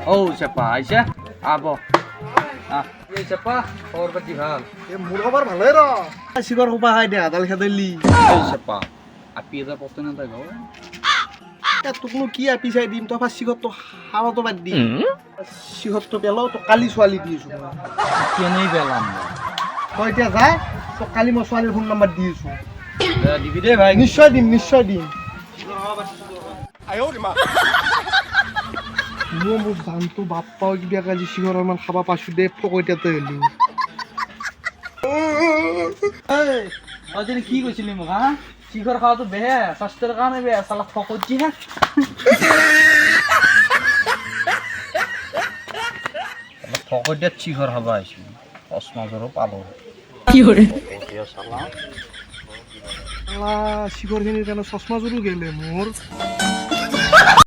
ও চেপা আইসা আব এই চেপা খবর পাতি ভাল মোৰ খবৰ ভালেই ৰ চিকৰ সোপা খাই দে আদাল খেদালি এই চেপা আপি এটা পতে না তাই ঘৰ তোকনো কি আপি চাই দিম তই চিকৰটো খাওয়াটো বাদ দিম চিকৰটো পেলাও তো কালি ছোৱালী দি আছো কেনেই পেলাম তই এতিয়া যা তোক কালি মই ছোৱালীৰ ফোন নাম্বাৰ দি আছো দিবি দে ভাই নিশ্চয় দিম মোৰ জানটো বাপ্পাও কিবা কাজি চিকৰৰ মান খাবা পাইছো দে ফকৈতাতে হলি অজনী কি কৈছিলি মোক হা শিখৰ খাওয়াটো বেয়া স্বাস্থ্যৰ কাৰণে বেয়া চালা ফকজি না ফকটিয়াত শিখৰ খাব আহিছিল অসমাজৰো পালো কি কৰে চিকৰখিনিৰ কাৰণে চশমা জোৰো গেলে মোৰ